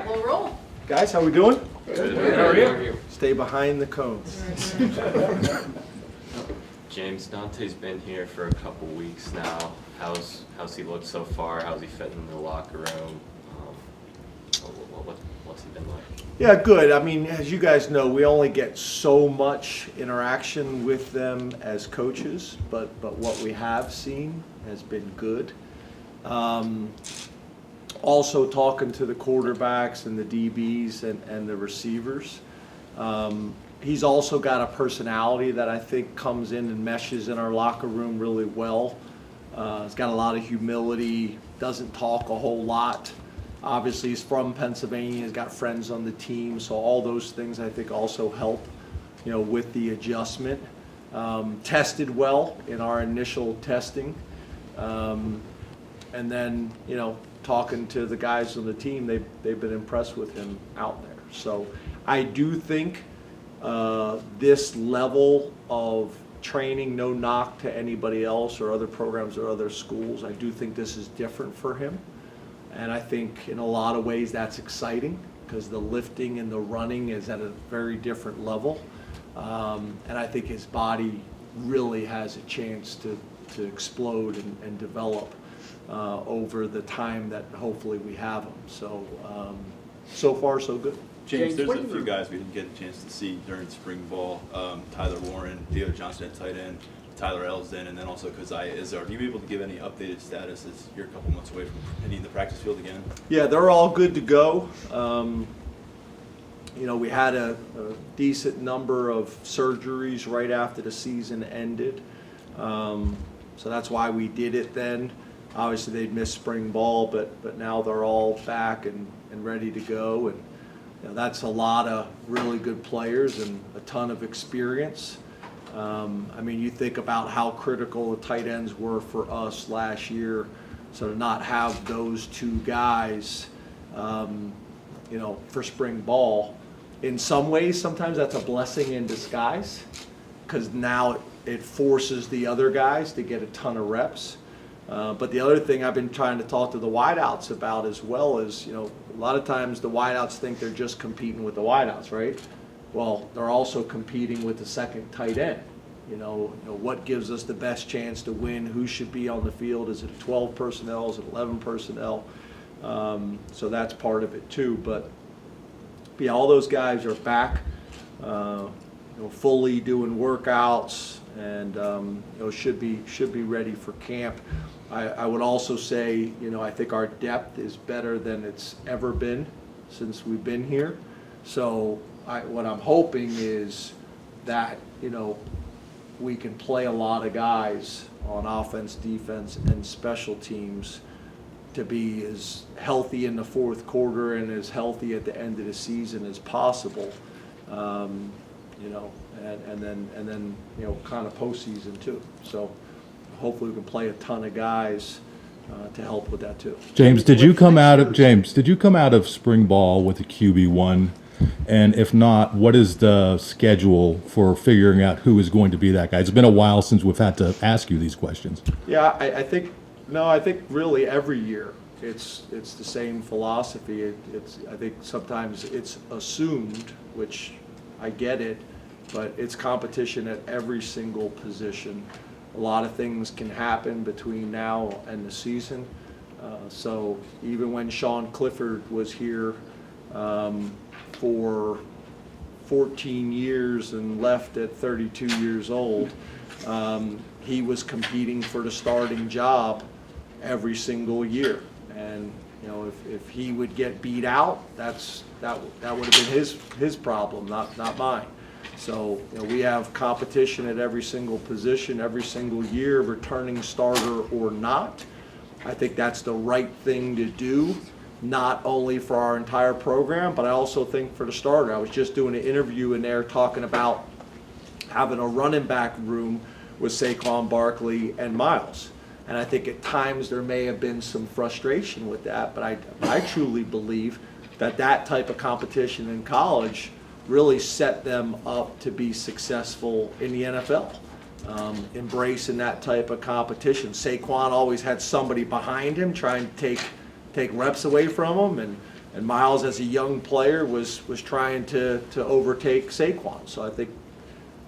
right, we'll roll. Guys, how we doing? Good. How are you? Stay behind the cones. James, Dante's been here for a couple weeks now. How's he looked so far? How's he fit in the locker room? What's he been like? Yeah, good. I mean, as you guys know, we only get so much interaction with them as coaches, but what we have seen has been good. Also talking to the quarterbacks and the DBs and the receivers. He's also got a personality that I think comes in and meshes in our locker room really well. He's got a lot of humility, doesn't talk a whole lot. Obviously, he's from Pennsylvania, he's got friends on the team, so all those things I think also help, with the adjustment. Tested well in our initial testing. And then, talking to the guys on the team, they've been impressed with him out there. So I do think this level of training, no knock to anybody else or other programs or other schools, I do think this is different for him. And I think in a lot of ways that's exciting because the lifting and the running is at a very different level. And I think his body really has a chance to explode and develop over the time that hopefully we have him. So, so far so good. James, there's a few guys we didn't get a chance to see during spring ball. Tyler Warren, Theo Johnson at tight end, Tyler Elsden, and then also Keziah Izzard. Are you able to give any updated status as you're a couple months away from hitting the practice field again? Yeah, they're all good to go. We had a decent number of surgeries right after the season ended. So that's why we did it then. Obviously, they'd missed spring ball, but now they're all back and ready to go. And that's a lot of really good players and a ton of experience. You think about how critical the tight ends were for us last year. So to not have those two guys, for spring ball, in some ways, sometimes that's a blessing in disguise because now it forces the other guys to get a ton of reps. But the other thing I've been trying to talk to the wideouts about as well is, a lot of times the wideouts think they're just competing with the wideouts, right? Well, they're also competing with the second tight end. What gives us the best chance to win? Who should be on the field? Is it 12 personnel? Is it 11 personnel? So that's part of it too. But yeah, all those guys are back, fully doing workouts and should be ready for camp. I would also say, I think our depth is better than it's ever been since we've been here. So what I'm hoping is that, we can play a lot of guys on offense, defense, and special teams to be as healthy in the fourth quarter and as healthy at the end of the season as possible. And then kind of postseason too. So hopefully we can play a ton of guys to help with that too. James, did you come out of spring ball with a QB1? And if not, what is the schedule for figuring out who is going to be that guy? It's been a while since we've had to ask you these questions. Yeah, I think really every year it's the same philosophy. I think sometimes it's assumed, which I get it, but it's competition at every single position. A lot of things can happen between now and the season. So even when Sean Clifford was here for 14 years and left at 32 years old, he was competing for the starting job every single year. And if he would get beat out, that would have been his problem, not mine. So we have competition at every single position, every single year, returning starter or not. I think that's the right thing to do, not only for our entire program, but I also think for the starter. I was just doing an interview in there talking about having a running back room with Saquon Barkley and Miles. And I think at times there may have been some frustration with that, but I truly believe that type of competition in college really set them up to be successful in the NFL. Embracing that type of competition. Saquon always had somebody behind him trying to take reps away from him, and And Miles, as a young player, was trying to overtake Saquon. So I think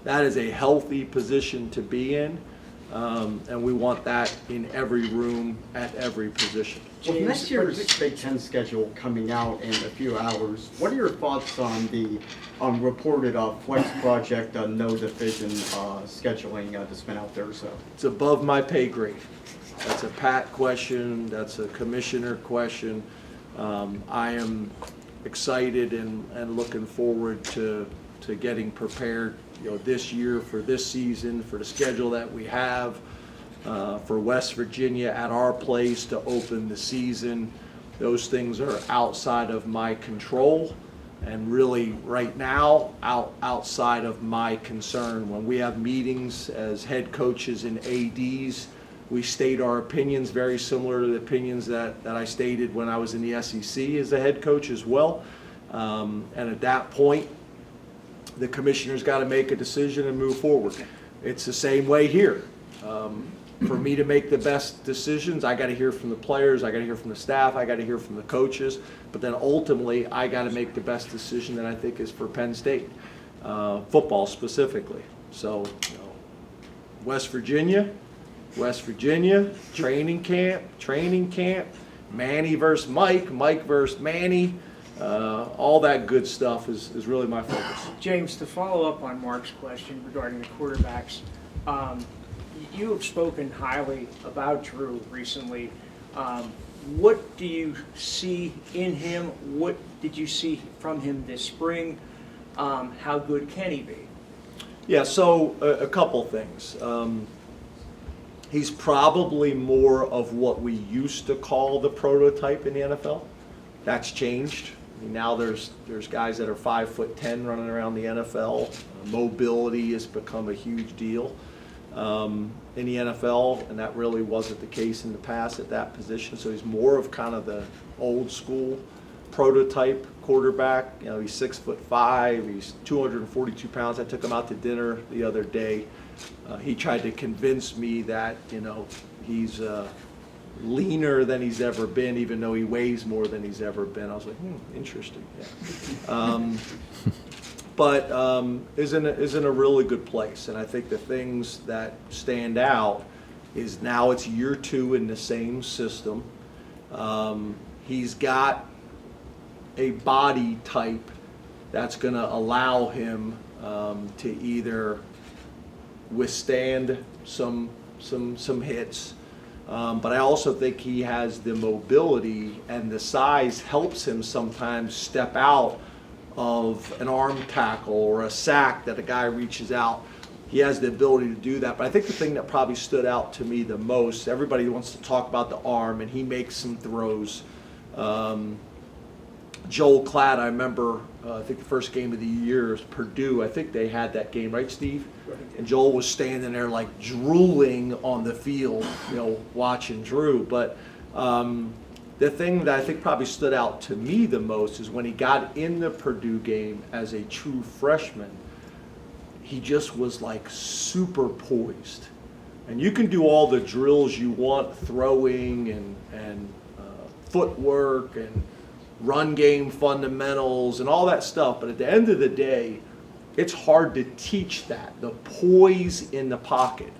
that is a healthy position to be in, and we want that in every room at every position. With next year's Big Ten schedule coming out in a few hours, what are your thoughts on the reported Flex Project no division scheduling that's been out there? So It's above my pay grade. That's a Pat question, that's a commissioner question. I am excited and looking forward to getting prepared, this year for this season, for the schedule that we have, for West Virginia at our place to open the season. Those things are outside of my control, and really right now outside of my concern. When we have meetings as head coaches and ADs, we state our opinions very similar to the opinions that I stated when I was in the SEC as a head coach as well. And at that point, the commissioner's got to make a decision and move forward. It's the same way here. For me to make the best decisions, I got to hear from the players, I got to hear from the staff, I got to hear from the coaches, but then ultimately I got to make the best decision that I think is for Penn State, football specifically. So, West Virginia, training camp, Manny versus Mike versus Manny. All that good stuff is really my focus. James, to follow up on Mark's question regarding the quarterbacks, you have spoken highly about Drew recently. What do you see in him? What did you see from him this spring? How good can he be? Yeah, so a couple things. He's probably more of what we used to call the prototype in the NFL. That's changed. I mean, now there's guys that are 5'10" running around the NFL. Mobility has become a huge deal in the NFL, and that really wasn't the case in the past at that position. So he's more of kind of the old school prototype quarterback. He's 6'5", he's 242 pounds. I took him out to dinner the other day. He tried to convince me that he's leaner than he's ever been, even though he weighs more than he's ever been. I was like, interesting. Yeah. But is in a really good place, and I think the things that stand out is now it's year 2 in the same system. He's got a body type that's going to allow him to either withstand some hits, but I also think he has the mobility, and the size helps him sometimes step out of an arm tackle or a sack that a guy reaches out. He has the ability to do that. But I think the thing that probably stood out to me the most, everybody wants to talk about the arm, and he makes some throws. Joel Klatt, I remember, I think the first game of the year is Purdue. I think they had that game, right, Steve? And Joel was standing there like drooling on the field, watching Drew. But the thing that I think probably stood out to me the most is when he got in the Purdue game as a true freshman, he just was like super poised. And you can do all the drills you want, throwing and footwork and run game fundamentals and all that stuff, but at the end of the day, it's hard to teach that, the poise in the pocket.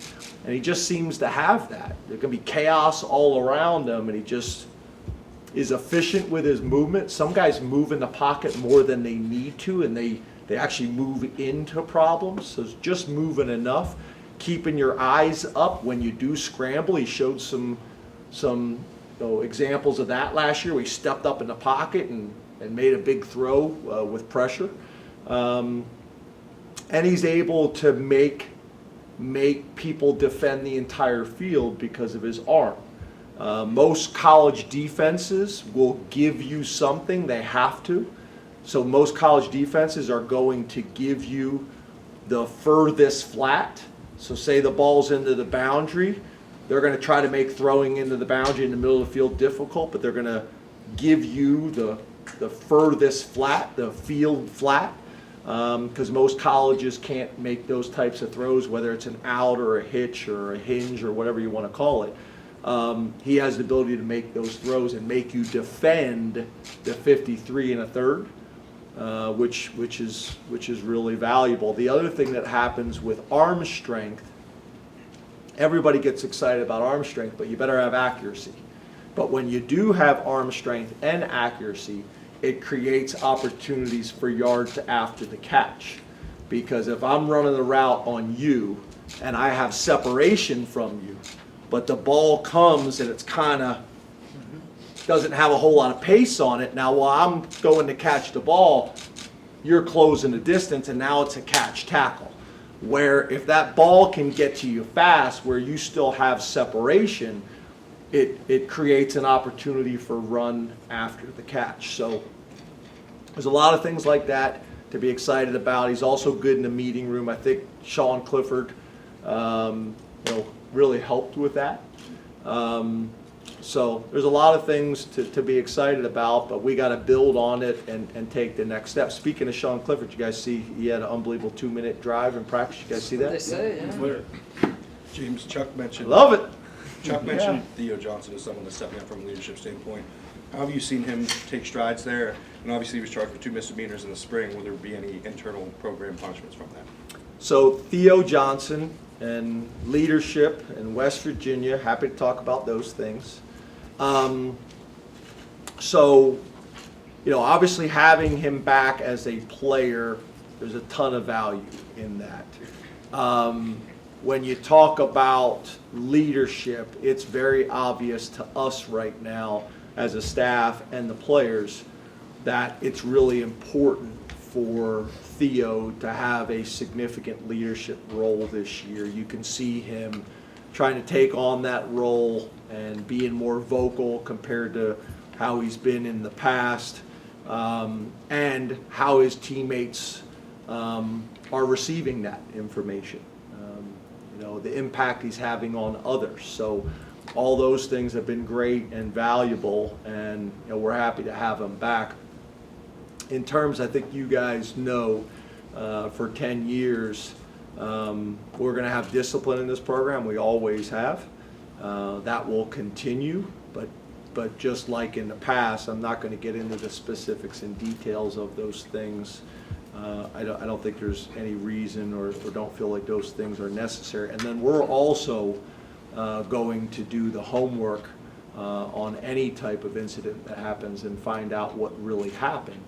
And he just seems to have that. There can be chaos all around him, and he just is efficient with his movement. Some guys move in the pocket more than they need to, and they actually move into problems. So it's just moving enough, keeping your eyes up when you do scramble. He showed some examples of that last year. We stepped up in the pocket and made a big throw with pressure. And he's able to make people defend the entire field because of his arm. Most college defenses will give you something, they have to. So most college defenses are going to give you the furthest flat. So say the ball's into the boundary, they're going to try to make throwing into the boundary in the middle of the field difficult, but they're going to give you the furthest flat, the field flat, because most colleges can't make those types of throws, whether it's an out or a hitch or a hinge or whatever you want to call it. he has the ability to make those throws and make you defend the 53 1/3, which is really valuable. The other thing that happens with arm strength, everybody gets excited about arm strength, but you better have accuracy. But when you do have arm strength and accuracy, it creates opportunities for yards after the catch. Because if I'm running the route on you and I have separation from you, but the ball comes and it's kind of doesn't have a whole lot of pace on it, now while I'm going to catch the ball, you're closing the distance and now it's a catch tackle. Where if that ball can get to you fast, where you still have separation, it creates an opportunity for run after the catch. So there's a lot of things like that to be excited about. He's also good in the meeting room. I think Sean Clifford, really helped with that. So there's a lot of things to be excited about, but we got to build on it and take the next step. Speaking of Sean Clifford, you guys see he had an unbelievable 2-minute drive in practice. You guys see that? They say, yeah. James, Chuck mentioned. Love it. Chuck mentioned Theo Johnson as someone that's stepping up from a leadership standpoint. How have you seen him take strides there? And obviously he was charged with 2 misdemeanors in the spring. Will there be any internal program punishments from that? So Theo Johnson and leadership in West Virginia, happy to talk about those things. Obviously having him back as a player, there's a ton of value in that. When you talk about leadership, it's very obvious to us right now as a staff and the players that it's really important for Theo to have a significant leadership role this year. You can see him trying to take on that role and being more vocal compared to how he's been in the past, and how his teammates are receiving that information. The impact he's having on others. So all those things have been great and valuable, and we're happy to have him back. In terms, I think you guys know, for 10 years, we're going to have discipline in this program. We always have. That will continue, but just like in the past, I'm not going to get into the specifics and details of those things. I don't think there's any reason or don't feel like those things are necessary. And then we're also going to do the homework on any type of incident that happens and find out what really happened.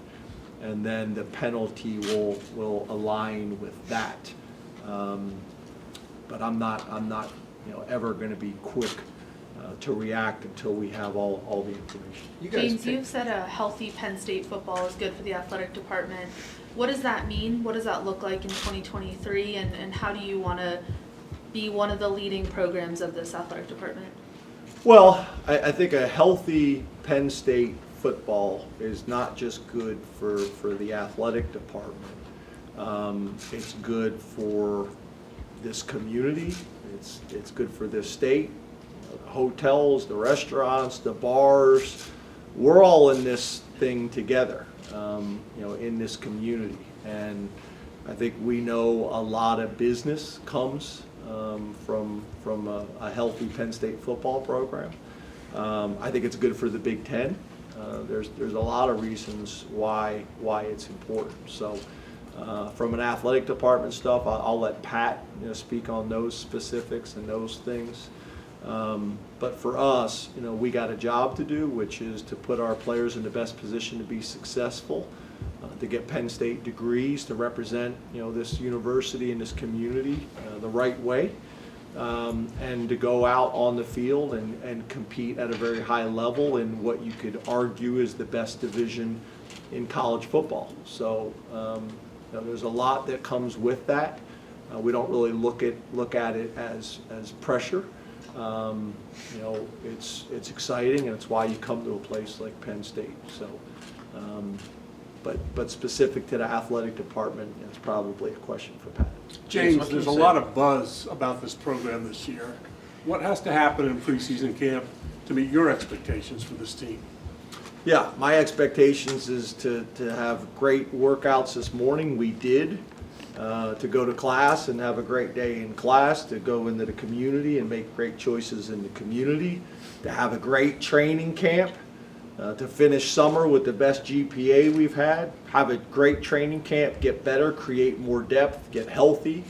And then the penalty will align with that. But I'm not ever going to be quick to react until we have all the information. James, you've said a healthy Penn State football is good for the athletic department. What does that mean? What does that look like in 2023? And how do you want to be one of the leading programs of this athletic department? Well, I think a healthy Penn State football is not just good for the athletic department. It's good for this community. It's good for this state. The hotels, the restaurants, the bars. We're all in this thing together, in this community. And I think we know a lot of business comes from a healthy Penn State football program. I think it's good for the Big Ten. There's a lot of reasons why it's important. So from an athletic department stuff, I'll let Pat speak on those specifics and those things. But for us, we got a job to do, which is to put our players in the best position to be successful, to get Penn State degrees, to represent this university and this community the right way, and to go out on the field and compete at a very high level in what you could argue is the best division in college football. So there's a lot that comes with that. We don't really look at it as pressure. It's exciting, and it's why you come to a place like Penn State. So, but specific to the athletic department, it's probably a question for Pat. James, there's a lot of buzz about this program this year. What has to happen in preseason camp to meet your expectations for this team? Yeah, my expectations is to have great workouts this morning. We did. to go to class and have a great day in class, to go into the community and make great choices in the community, to have a great training camp, to finish summer with the best GPA we've had, have a great training camp, get better, create more depth, get healthy,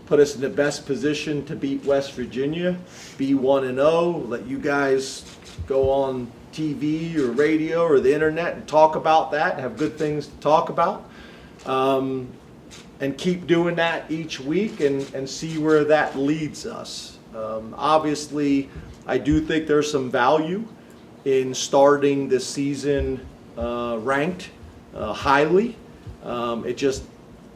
put us in the best position to beat West Virginia, be 1-0, let you guys go on TV or radio or the internet and talk about that and have good things to talk about. And keep doing that each week and see where that leads us. Obviously, I do think there's some value in starting the season ranked highly.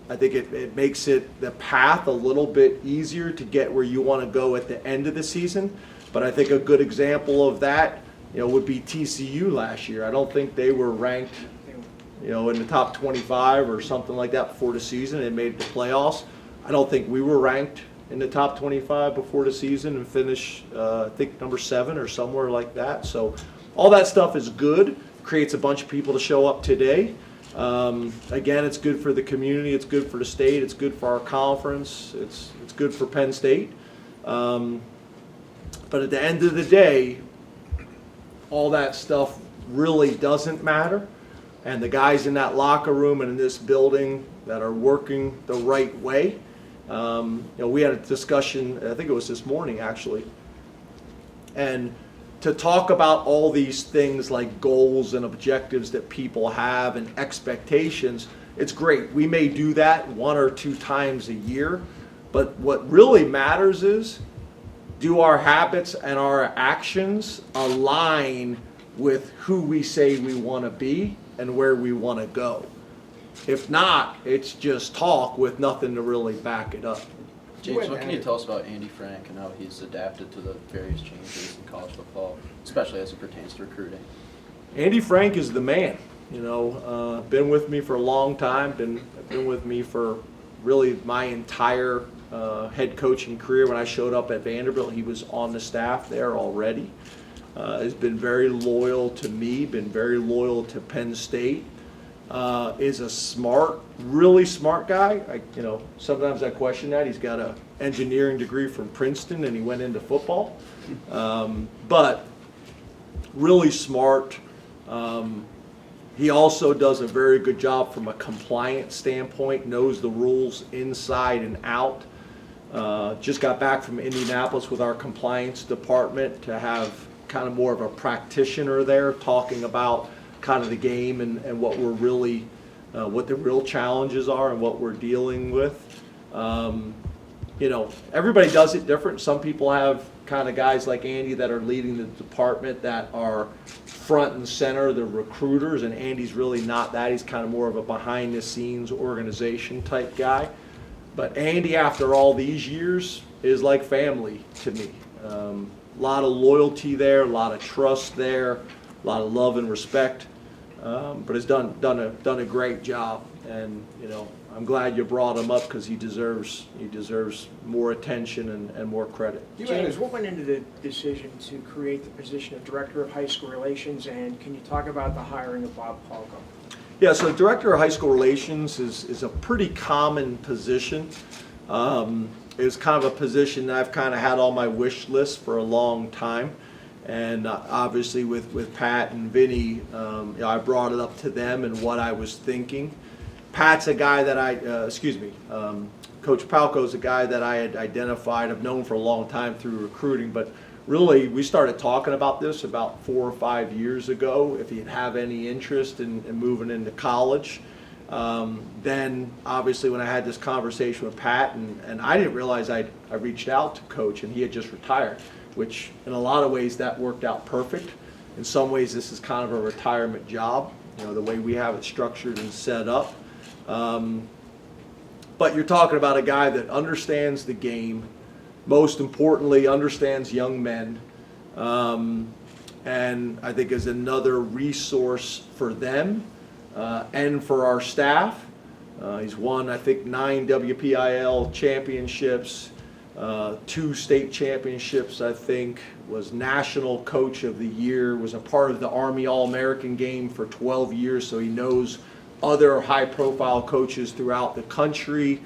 I think it makes the path a little bit easier to get where you want to go at the end of the season. But I think a good example of that, would be TCU last year. I don't think they were ranked, in the top 25 or something like that before the season and made the playoffs. I don't think we were ranked in the top 25 before the season and finished, I think, number 7 or somewhere like that. So all that stuff is good, creates a bunch of people to show up today. Again, it's good for the community, it's good for the state, it's good for our conference, it's good for Penn State. But at the end of the day, all that stuff really doesn't matter. And the guys in that locker room and in this building that are working the right way. We had a discussion, I think it was this morning actually, and to talk about all these things like goals and objectives that people have and expectations, it's great. We may do that 1 or 2 times a year, but what really matters is, do our habits and our actions align with who we say we want to be and where we want to go? If not, it's just talk with nothing to really back it up. James, what can you tell us about Andy Frank and how he's adapted to the various changes in college football, especially as it pertains to recruiting? Andy Frank is the man. Been with me for a long time, been with me for really my entire head coaching career. When I showed up at Vanderbilt, he was on the staff there already. Has been very loyal to me, been very loyal to Penn State. Is a really smart guy. Sometimes I question that. He's got an engineering degree from Princeton and he went into football. But really smart. He also does a very good job from a compliance standpoint, knows the rules inside and out. Just got back from Indianapolis with our compliance department to have kind of more of a practitioner there talking about kind of the game and what we're really, what the real challenges are and what we're dealing with. Everybody does it different. Some people have kind of guys like Andy that are leading the department that are front and center, the recruiters, and Andy's really not that. He's kind of more of a behind the scenes organization type guy. But Andy, after all these years, is like family to me. A lot of loyalty there, a lot of trust there, a lot of love and respect. But has done a great job, and I'm glad you brought him up because he deserves more attention and more credit. James, what went into the decision to create the position of Director of High School Relations, and can you talk about the hiring of Bob Palco? Yeah, so Director of High School Relations is a pretty common position. It's kind of a position that I've kind of had on my wish list for a long time. And obviously with Pat and Vinny, I brought it up to them and what I was thinking. Pat's a guy that Coach Palco's a guy that I had identified, I've known for a long time through recruiting, but really we started talking about this about 4 or 5 years ago, if he'd have any interest in moving into college. Then obviously when I had this conversation with Pat, and I didn't realize I reached out to Coach and he had just retired, which in a lot of ways that worked out perfect. In some ways this is kind of a retirement job, the way we have it structured and set up. But you're talking about a guy that understands the game, most importantly understands young men, and I think is another resource for them and for our staff. He's won, I think, 9 WPIL championships, 2 state championships, I think, was National Coach of the Year, was a part of the Army All-American game for 12 years, so he knows other high-profile coaches throughout the country,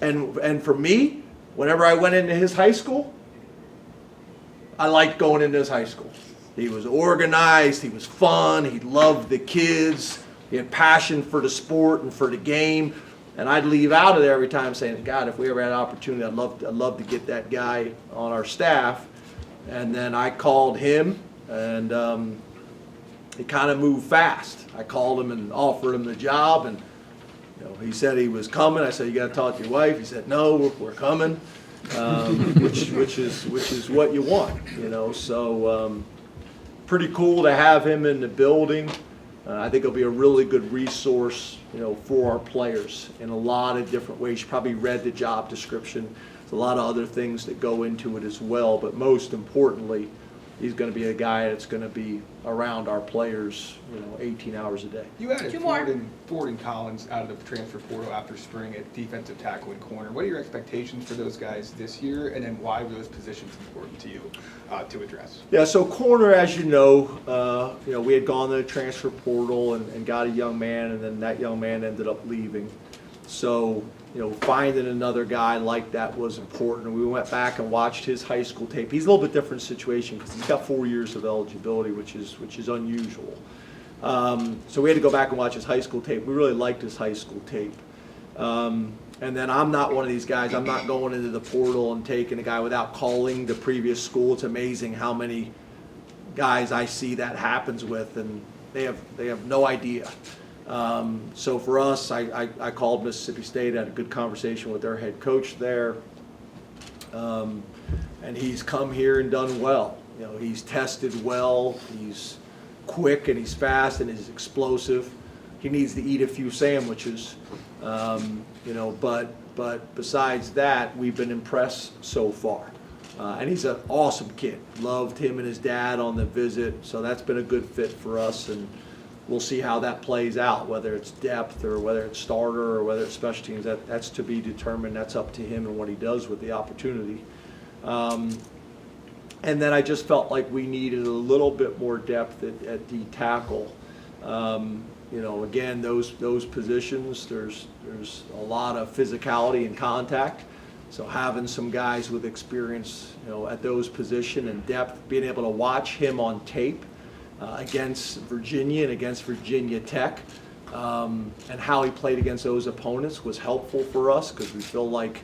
And for me, whenever I went into his high school, I liked going into his high school. He was organized, he was fun, he loved the kids, he had passion for the sport and for the game. And I'd leave out of there every time saying, God, if we ever had an opportunity, I'd love to get that guy on our staff. And then I called him, and it kind of moved fast. I called him and offered him the job, and he said he was coming. I said, you got to talk to your wife. He said, no, we're coming, which is what you want, So pretty cool to have him in the building. I think it'll be a really good resource, for our players in a lot of different ways. You probably read the job description. There's a lot of other things that go into it as well, but most importantly, he's going to be a guy that's going to be around our players, 18 hours a day. You added Ford and Collins out of the transfer portal after spring at defensive tackle and corner. What are your expectations for those guys this year, and then why were those positions important to you to address? Yeah, so corner, as you know, we had gone to the transfer portal and got a young man, and then that young man ended up leaving. So, finding another guy like that was important. We went back and watched his high school tape. He's a little bit different situation because he's got 4 years of eligibility, which is unusual. So we had to go back and watch his high school tape. We really liked his high school tape. And then I'm not one of these guys. I'm not going into the portal and taking a guy without calling the previous school. It's amazing how many guys I see that happens with, and they have no idea. So for us, I called Mississippi State, had a good conversation with their head coach there, and he's come here and done well. He's tested well, he's quick and he's fast and he's explosive. He needs to eat a few sandwiches, but besides that, we've been impressed so far. And he's an awesome kid. Loved him and his dad on the visit, so that's been a good fit for us, and we'll see how that plays out, whether it's depth or whether it's starter or whether it's special teams. That's to be determined. That's up to him and what he does with the opportunity. And then I just felt like we needed a little bit more depth at D tackle. Again, those positions, there's a lot of physicality and contact. So having some guys with experience, at those positions and depth, being able to watch him on tape against Virginia and against Virginia Tech, and how he played against those opponents was helpful for us because we feel like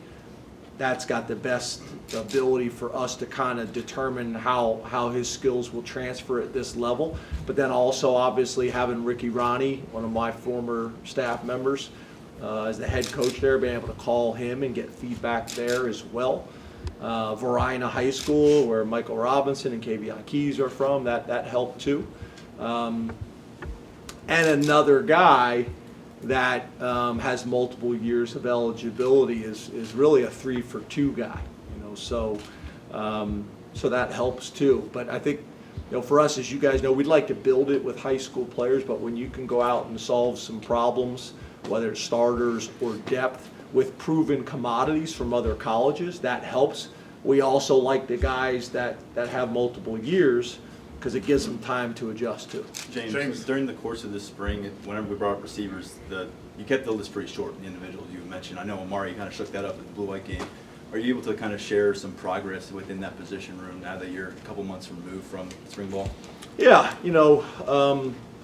that's got the best ability for us to kind of determine how his skills will transfer at this level. But then also obviously having Ricky Ronnie, one of my former staff members, as the head coach there, being able to call him and get feedback there as well. Varina High School, where Michael Robinson and Kavion Keys are from, that helped too. And another guy that has multiple years of eligibility is really a 3-for-2 guy, so that helps too. But I think, for us, as you guys know, we'd like to build it with high school players, but when you can go out and solve some problems, whether it's starters or depth, with proven commodities from other colleges, that helps. We also like the guys that have multiple years because it gives them time to adjust to. James, during the course of this spring, whenever we brought up receivers, you kept the list pretty short, the individuals you mentioned. I know Amari kind of shook that up at the blue-white game. Are you able to kind of share some progress within that position room now that you're a couple months removed from spring ball? Yeah,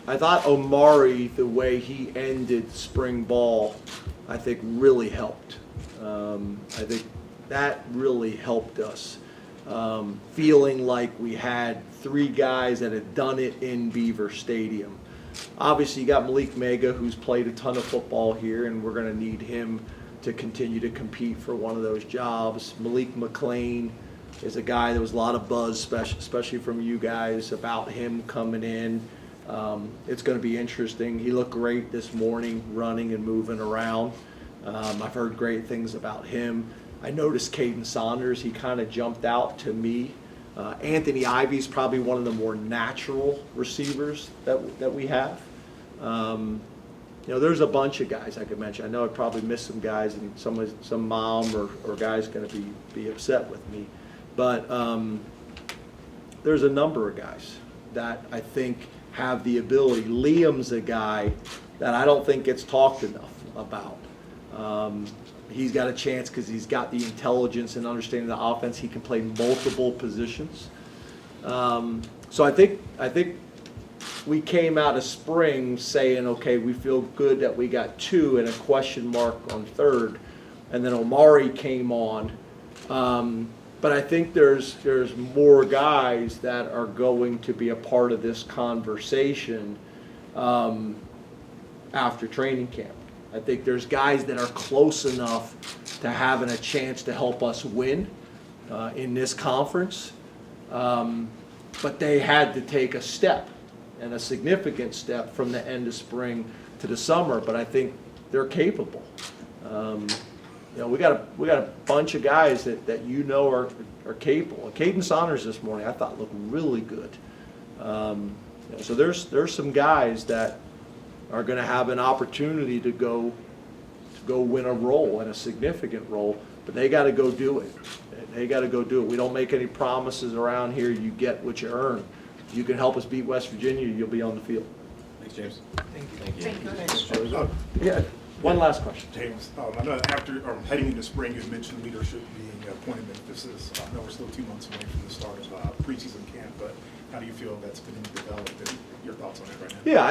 I thought Omari, the way he ended spring ball, I think really helped. I think that really helped us. Feeling like we had 3 guys that had done it in Beaver Stadium. Obviously, you got Malik Mega, who's played a ton of football here, and we're going to need him to continue to compete for one of those jobs. Malik McLean is a guy, there was a lot of buzz, especially from you guys, about him coming in. It's going to be interesting. He looked great this morning, running and moving around. I've heard great things about him. I noticed Caden Saunders, he kind of jumped out to me. Anthony Ivy's probably one of the more natural receivers that we have. There's a bunch of guys I could mention. I know I probably missed some guys, and some mom or guy's going to be upset with me. But there's a number of guys that I think have the ability. Liam's a guy that I don't think gets talked enough about. he's got a chance because he's got the intelligence and understanding the offense. He can play multiple positions. So I think we came out of spring saying, okay, we feel good that we got 2 and a question mark on 3rd, and then Omari came on. But I think there's more guys that are going to be a part of this conversation after training camp. I think there's guys that are close enough to having a chance to help us win in this conference. But they had to take a step, and a significant step, from the end of spring to the summer. But I think they're capable. We got a bunch of guys that are capable. And Caden Saunders this morning I thought looked really good. So there's some guys that are going to have an opportunity to go win a role, and a significant role, but they got to go do it. They got to go do it. We don't make any promises around here. You get what you earn. If you can help us beat West Virginia, you'll be on the field. Thanks, James. Thank you. Yeah. One last question. James, I know heading into spring, you mentioned leadership being a point of emphasis. I know we're still 2 months away from the start of preseason camp, but how do you feel that's been developed, and your thoughts on it right now? Yeah,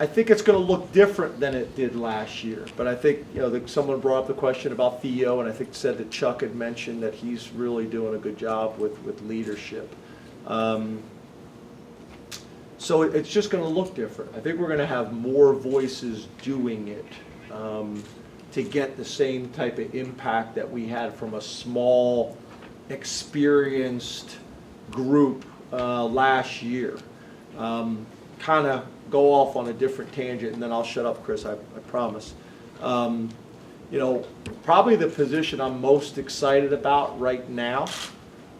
I think it's going to look different than it did last year. But I think, someone brought up the question about Theo, and I think said that Chuck had mentioned that he's really doing a good job with leadership. So it's just going to look different. I think we're going to have more voices doing it to get the same type of impact that we had from a small, experienced group last year. Kind of go off on a different tangent, and then I'll shut up, Chris, I promise. Probably the position I'm most excited about right now,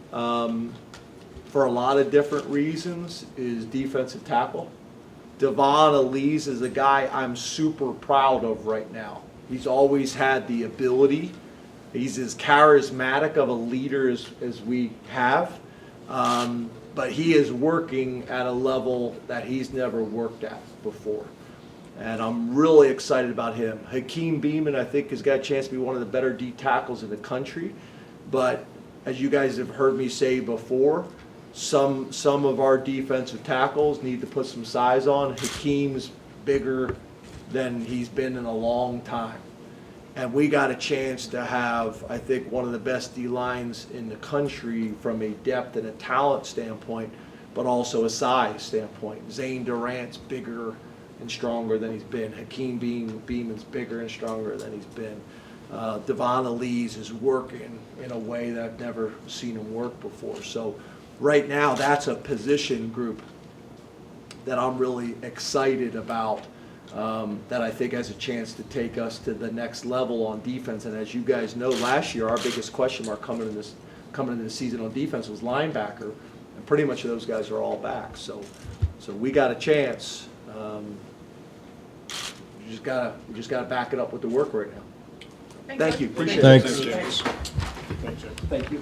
for a lot of different reasons, is defensive tackle. Devon Elise is a guy I'm super proud of right now. He's always had the ability. He's as charismatic of a leader as we have. But he is working at a level that he's never worked at before. And I'm really excited about him. Hakeem Beeman, I think, has got a chance to be one of the better D tackles in the country. But as you guys have heard me say before, some of our defensive tackles need to put some size on. Hakeem's bigger than he's been in a long time. And we got a chance to have, I think, one of the best D-lines in the country from a depth and a talent standpoint, but also a size standpoint. Zane Durant's bigger and stronger than he's been. Hakeem Beeman's bigger and stronger than he's been. Devon Elise is working in a way that I've never seen him work before. So right now, that's a position group that I'm really excited about. That I think has a chance to take us to the next level on defense. And as you guys know, last year our biggest question mark coming into the season on defense was linebacker, and pretty much those guys are all back. So we got a chance. We just gotta back it up with the work right now. Thank you. Appreciate it. Thanks. Thank you.